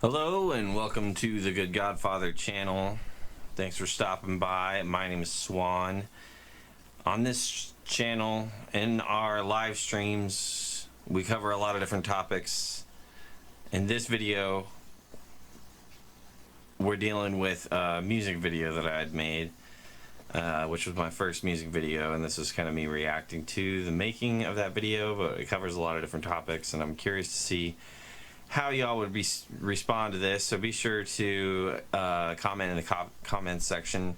Hello and welcome to the Good Godfather channel. Thanks for stopping by. My name is Swan. On this channel, in our live streams, we cover a lot of different topics. In this video, we're dealing with a music video that I had made, which was my first music video, and this is kind of me reacting to the making of that video, but it covers a lot of different topics, and I'm curious to see how y'all would respond to this. So be sure to comment in the comments section,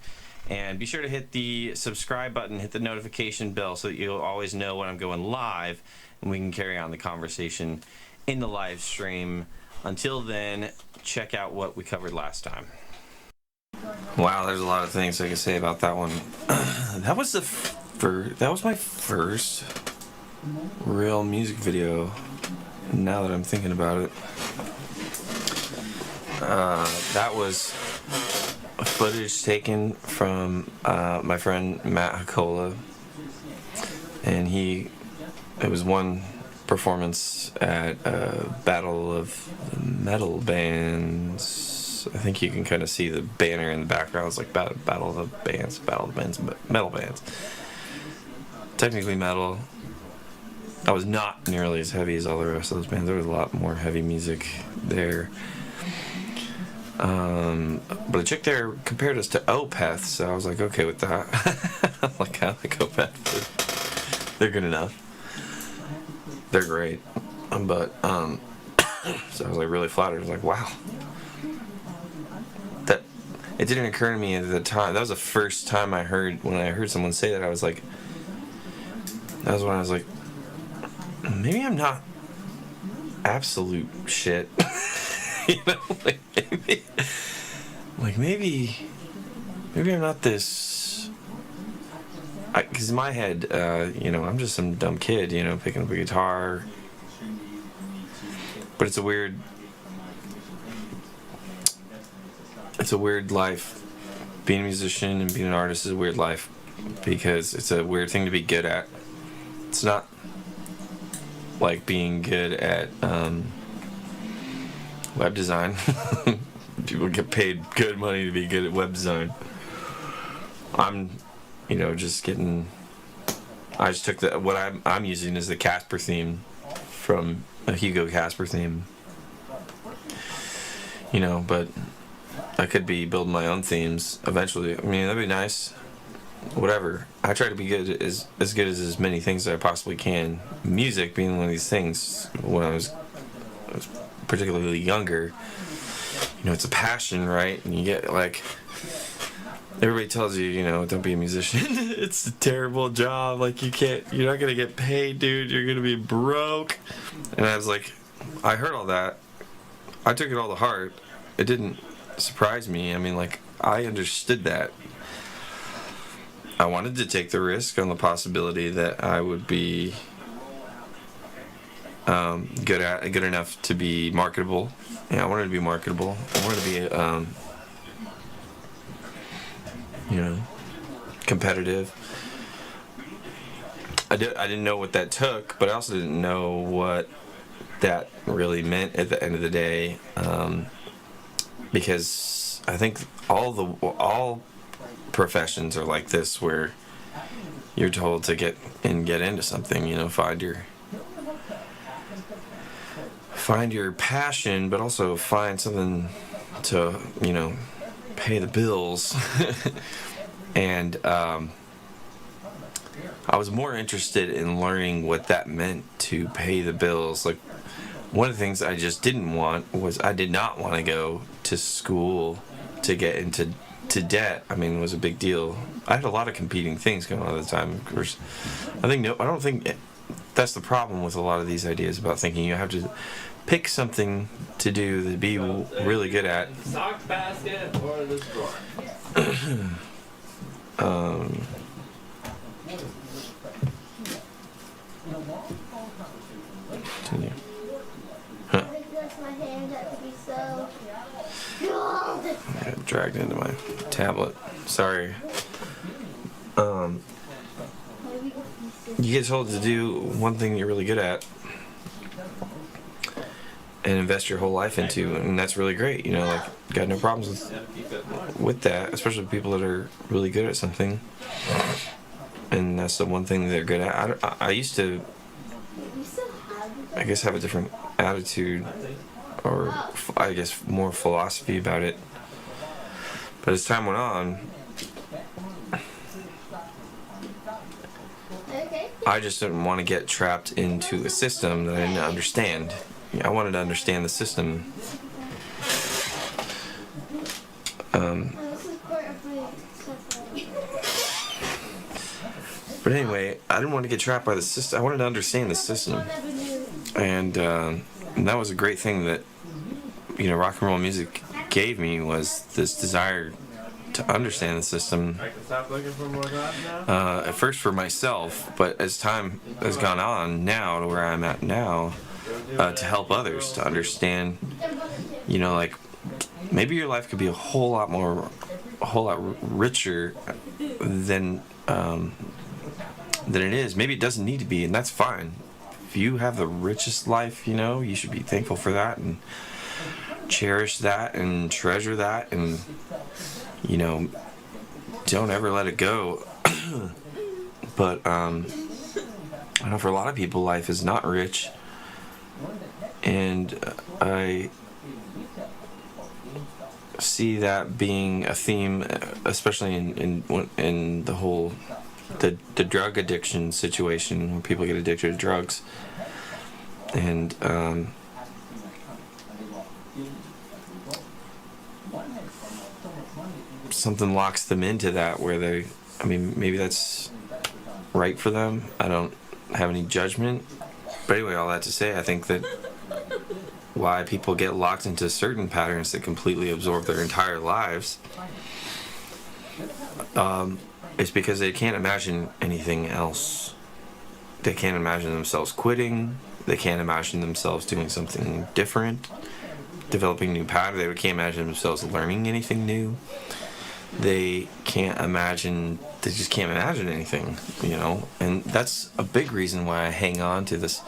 and be sure to hit the subscribe button, hit the notification bell, so that you'll always know when I'm going live, and we can carry on the conversation in the live stream. Until then, check out what we covered last time. Wow, there's a lot of things I could say about that one. That was my first real music video. Now that I'm thinking about it, that was footage taken from my friend Matt Hakola, and it was one performance at Battle of the Metal Bands. I think you can kind of see the banner in the background. It's like Battle of the Bands, Metal Bands. Technically metal. I was not nearly as heavy as all the rest of those bands. There was a lot more heavy music there. But the chick there compared us to Opeth, so I was like, okay with that. I like Opeth. They're good enough. They're great. But, so I was like really flattered. I was like, wow. It didn't occur to me at the time. That was the first time when I heard someone say that, that was when I was like, maybe I'm not absolute shit. You know, maybe I'm not this. Because in my head, I'm just some dumb kid, picking up a guitar. But it's a weird life. Being a musician and being an artist is a weird life, because it's a weird thing to be good at. It's not like being good at web design. People get paid good money to be good at web design. I'm just took what I'm using is the Casper theme from a Hugo Casper theme, but I could be building my own themes eventually. I mean, that'd be nice. Whatever. I try to be good as good as many things as I possibly can. Music being one of these things. When I was particularly younger, it's a passion, right? And you get everybody tells you, don't be a musician. It's a terrible job. You're not gonna get paid, dude. You're gonna be broke. And I was like, I heard all that. I took it all to heart. It didn't surprise me. I mean, I understood that. I wanted to take the risk on the possibility that I would be good enough to be marketable. Yeah, I wanted to be marketable. I wanted to be, competitive. I didn't know what that took, but I also didn't know what that really meant at the end of the day, because I think all professions are like this, where you're told to get into something, find your passion, but also find something to pay the bills. And I was more interested in learning what that meant to pay the bills. One of the things I just didn't want was, I did not want to go to school to get into debt. I mean, it was a big deal. I had a lot of competing things going on at the time. Of course, I don't think that's the problem with a lot of these ideas about thinking you have to pick something to do to be really good at. Sock basket or the drawer. Continue. Huh. I got dragged into my tablet. Sorry. You get told to do one thing you're really good at, and invest your whole life into, and that's really great. You know, like, got no problems with that, especially people that are really good at something, and that's the one thing they're good at. I used to, I guess, have a different attitude, or I guess more philosophy about it. But as time went on, I just didn't want to get trapped into a system that I didn't understand. I wanted to understand the system. But anyway, I didn't want to get trapped by the system. I wanted to understand the system. And that was a great thing that, you know, rock and roll music gave me, was this desire to understand the system. I can stop looking for more jobs now? At first for myself, but as time has gone on now to where I'm at now, to help others to understand, you know, like, maybe your life could be a whole lot richer than it is. Maybe it doesn't need to be, and that's fine. If you have the richest life, you know, you should be thankful for that and cherish that and treasure that, and, you know, don't ever let it go. But I know for a lot of people, life is not rich, and I see that being a theme, especially in the whole the drug addiction situation, when people get addicted to drugs, and something locks them into that, where they, I mean, maybe that's right for them. I don't have any judgment, but anyway, all that to say, I think that why people get locked into certain patterns that completely absorb their entire lives is because they can't imagine anything else. They can't imagine themselves quitting. They can't imagine themselves doing something different, developing new patterns. They can't imagine themselves learning anything new. They can't imagine, they just can't imagine anything, you know? And that's a big reason why I hang on to this.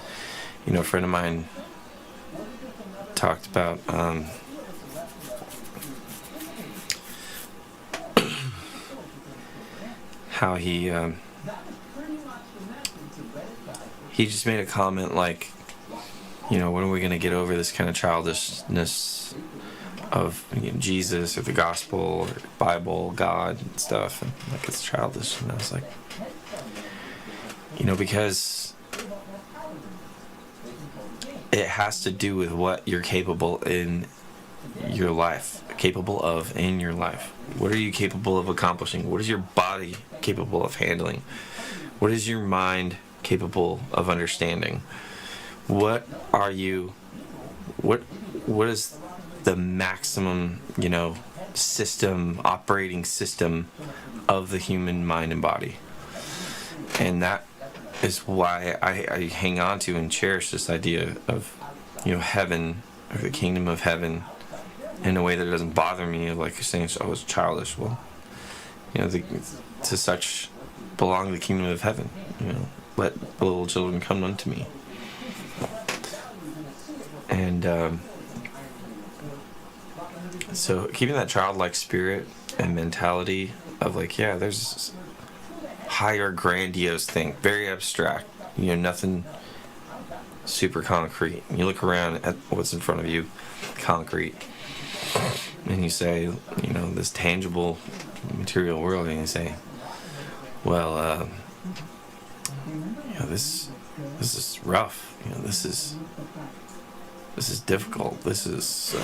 You know, a friend of mine talked about how he just made a comment like, you know, when are we going to get over this kind of childishness of, you know, Jesus or the gospel or Bible, God and stuff, and like, it's childish. And I was like, you know, because it has to do with what you're capable in your life, capable of in your life. What are you capable of accomplishing? What is your body capable of handling? What is your mind capable of understanding? What are you, what is the maximum, you know, operating system of the human mind and body? And that is why I hang on to and cherish this idea of, you know, heaven, or the kingdom of heaven, in a way that doesn't bother me, like you're saying, oh, it's childish. Well, you know, to such belong the kingdom of heaven. You know, let the little children come unto me. And so keeping that childlike spirit and mentality of like, yeah, there's this higher grandiose thing, very abstract, you know, nothing super concrete. You look around at what's in front of you, concrete, and you say, you know, this tangible material world, and you say, well, you know, this is rough, you know, this is difficult, this is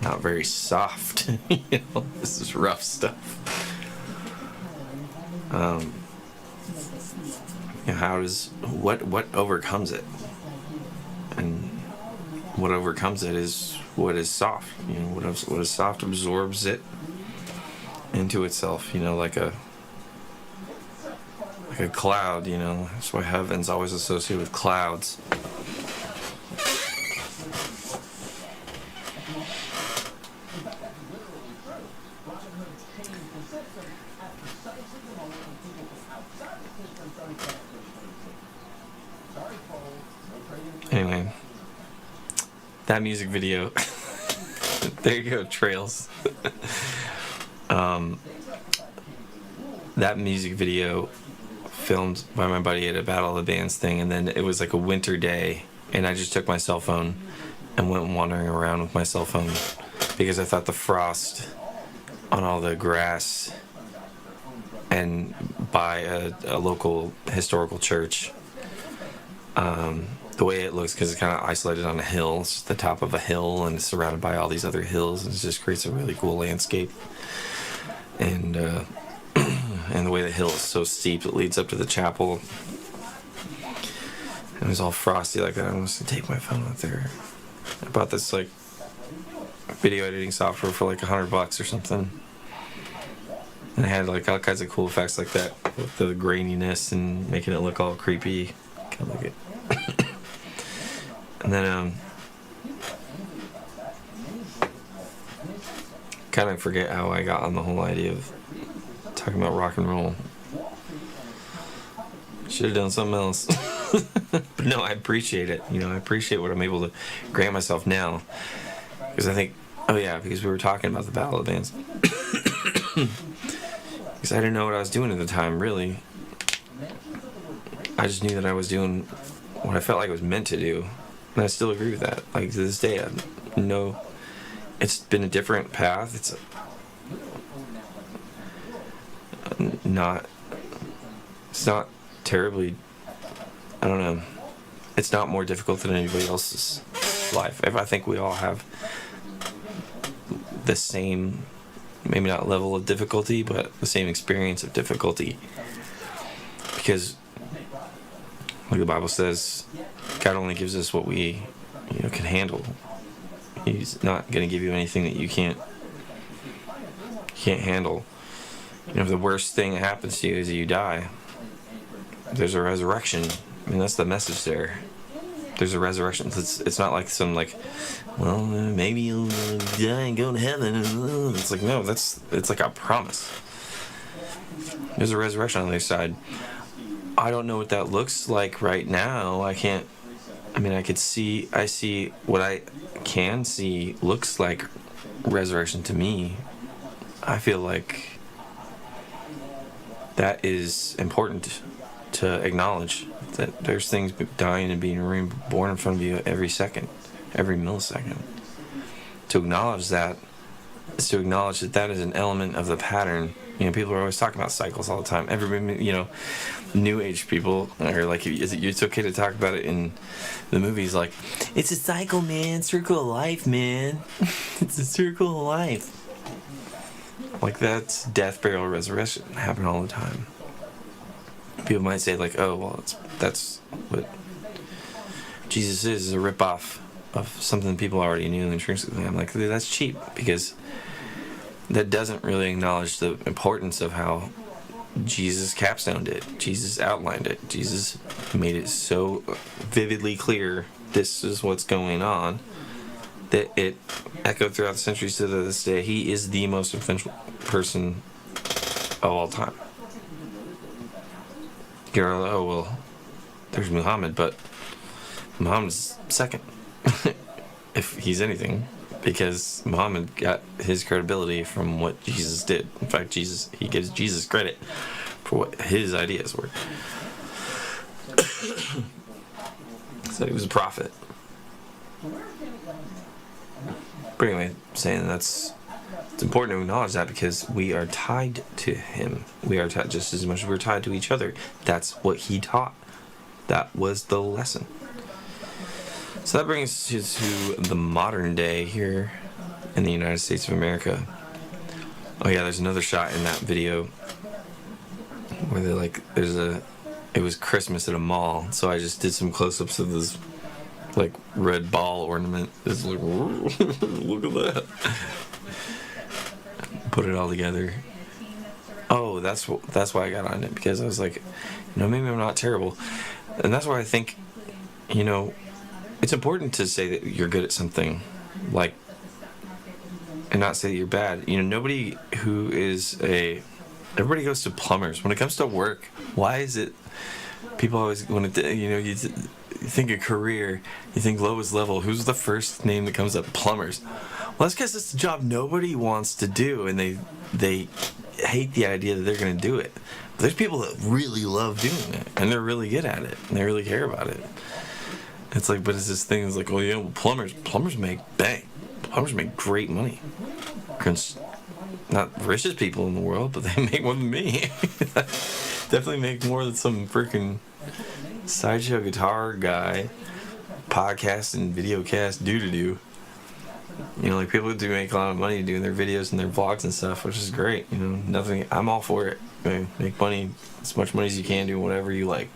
not very soft. You know, this is rough stuff. You know, how does what overcomes it? And what overcomes it is what is soft. You know, what is soft absorbs it into itself. You know, like a cloud. You know, that's why heaven's always associated with clouds. Anyway, that music video. There you go, Trails. That music video filmed by my buddy at a Battle of the Bands thing, and then it was like a winter day, and I just took my cell phone and went wandering around with my cell phone because I thought the frost on all the grass and by a local historical church, the way it looks, because it's kind of isolated on a hill, it's just the top of a hill and it's surrounded by all these other hills, and it just creates a really cool landscape. And and the way the hill is so steep, it leads up to the chapel, and it was all frosty like that. I'm just gonna take my phone out there. I bought this like video editing software for like $100 or something, and it had like all kinds of cool effects like that with the graininess and making it look all creepy. Kind of like it. And then kind of forget how I got on the whole idea of talking about rock and roll. Should have done something else. But no, I appreciate it. You know, I appreciate what I'm able to grant myself now. Because I think, because we were talking about the Battle of the Bands. Because I didn't know what I was doing at the time, really. I just knew that I was doing what I felt like I was meant to do. And I still agree with that. Like, to this day, I know it's been a different path. It's not terribly, I don't know, it's not more difficult than anybody else's life. I think we all have the same, maybe not level of difficulty, but the same experience of difficulty. Because, like the Bible says, God only gives us what we, can handle. He's not going to give you anything that you can't handle. If the worst thing that happens to you is that you die, there's a resurrection. I mean, that's the message there. There's a resurrection. It's not like some maybe you'll die and go to heaven. It's like, no, it's like a promise. There's a resurrection on the other side. I don't know what that looks like right now. I see what I can see looks like resurrection to me. I feel like that is important to acknowledge, that there's things dying and being reborn in front of you every second, every millisecond. To acknowledge that is to acknowledge that is an element of the pattern. People are always talking about cycles all the time. Everybody, New Age people are like, it's okay to talk about it in the movies. Like, it's a cycle, man. Circle of life, man. It's a circle of life. Like, that's death, burial, resurrection happen all the time. People might say like, oh, well, that's what Jesus is a ripoff of something people already knew intrinsically. I'm like, that's cheap, because that doesn't really acknowledge the importance of how Jesus capstoned it. Jesus outlined it. Jesus made it so vividly clear, this is what's going on, that it echoed throughout the centuries to this day. He is the most influential person of all time. You're like, oh, well, there's Muhammad, but Muhammad's second, if he's anything, because Muhammad got his credibility from what Jesus did. In fact, he gives Jesus credit for what his ideas were. So he was a prophet. But anyway, saying it's important to acknowledge that, because we are tied to him. We are tied just as much as we're tied to each other. That's what he taught. That was the lesson. So that brings us to the modern day here in the United States of America. Oh yeah, there's another shot in that video where they're like, it was Christmas at a mall, so I just did some close-ups of this like red ball ornament. It's like, look at that. Put it all together. Oh, that's why I got on it, because I was like, maybe I'm not terrible. And that's why I think, it's important to say that you're good at something, like, and not say that you're bad. Nobody who is everybody goes to plumbers. When it comes to work, why is it people always want to, you think of career, you think lowest level. Who's the first name that comes up? Plumbers. Well, that's because it's a job nobody wants to do, and they hate the idea that they're going to do it. But there's people that really love doing it, and they're really good at it, and they really care about it. It's like, but it's this thing. It's like, oh yeah, well, plumbers make bank. Plumbers make great money. Not richest people in the world, but they make more than me. Definitely make more than some freaking sideshow guitar guy, podcast and video cast do. You know, like people do make a lot of money doing their videos and their vlogs and stuff, which is great. You know, nothing. I'm all for it. I mean, make money, as much money as you can, do whatever you like.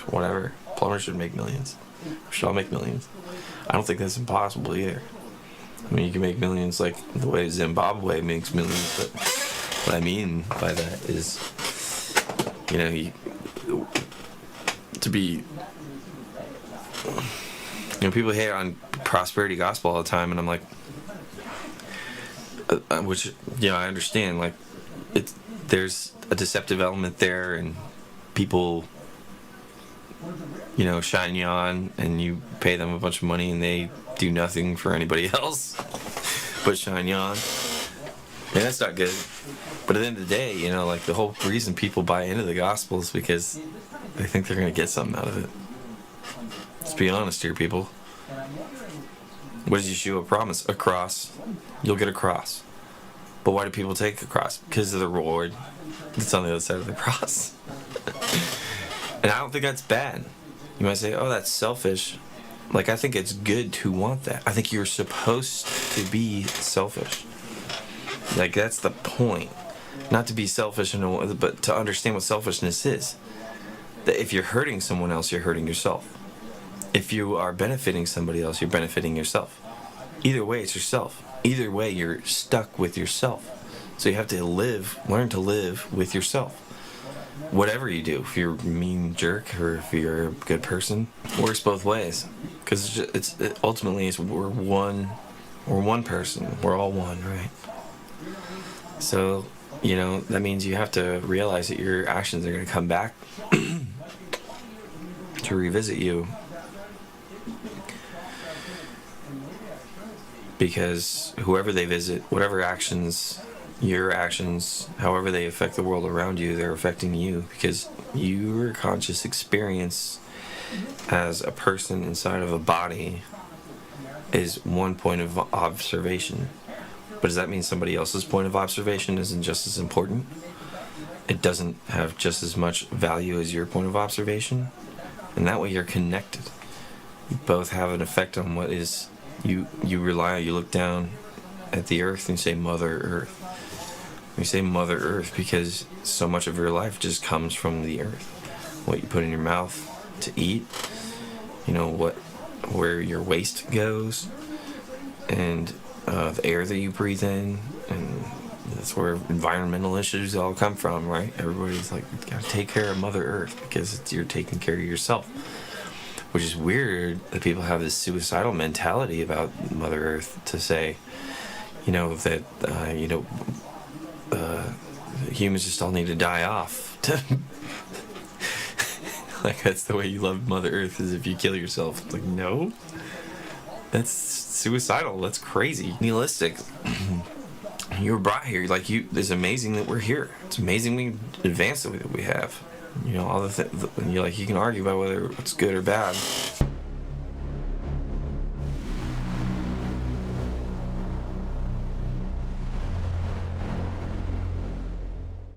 Whatever. Plumbers should make millions. We should all make millions. I don't think that's impossible either. I mean, you can make millions like the way Zimbabwe makes millions, but what I mean by that is, you know, people hate on prosperity gospel all the time, and I'm like, which, you know, I understand, like, there's a deceptive element there, and people, you know, shine you on, and you pay them a bunch of money, and they do nothing for anybody else but shine you on. And that's not good. But at the end of the day, you know, like, the whole reason people buy into the gospel is because they think they're going to get something out of it. Let's be honest here, people. What does Yeshua promise? A cross. You'll get a cross. But why do people take a cross? Because of the reward that's on the other side of the cross. And I don't think that's bad. You might say, oh, that's selfish. Like, I think it's good to want that. I think you're supposed to be selfish. Like, that's the point. Not to be selfish, but to understand what selfishness is. That if you're hurting someone else, you're hurting yourself. If you are benefiting somebody else, you're benefiting yourself. Either way, it's yourself. Either way, you're stuck with yourself. So you have to learn to live with yourself. Whatever you do, if you're a mean jerk or if you're a good person, it works both ways. Because ultimately we're one person. We're all one, right? So, you know, that means you have to realize that your actions are going to come back to revisit you. Because whoever they visit, whatever actions, your actions, however they affect the world around you, they're affecting you. Because your conscious experience as a person inside of a body is one point of observation. But does that mean somebody else's point of observation isn't just as important? It doesn't have just as much value as your point of observation? And that way you're connected. You both have an effect on what is... You rely on, you look down at the earth and you say Mother Earth. You say Mother Earth because so much of your life just comes from the earth. What you put in your mouth to eat, you know, where your waste goes, and the air that you breathe in, and that's where environmental issues all come from, right? Everybody's like, you gotta take care of Mother Earth because you're taking care of yourself. Which is weird that people have this suicidal mentality about Mother Earth to say, you know, that, humans just all need to die off. Like, that's the way you love Mother Earth, is if you kill yourself. It's like, no. That's suicidal. That's crazy. Nihilistic. You were brought here. Like, it's amazing that we're here. It's amazing we advance the way that we have. You know, all the things, you can argue about whether it's good or bad.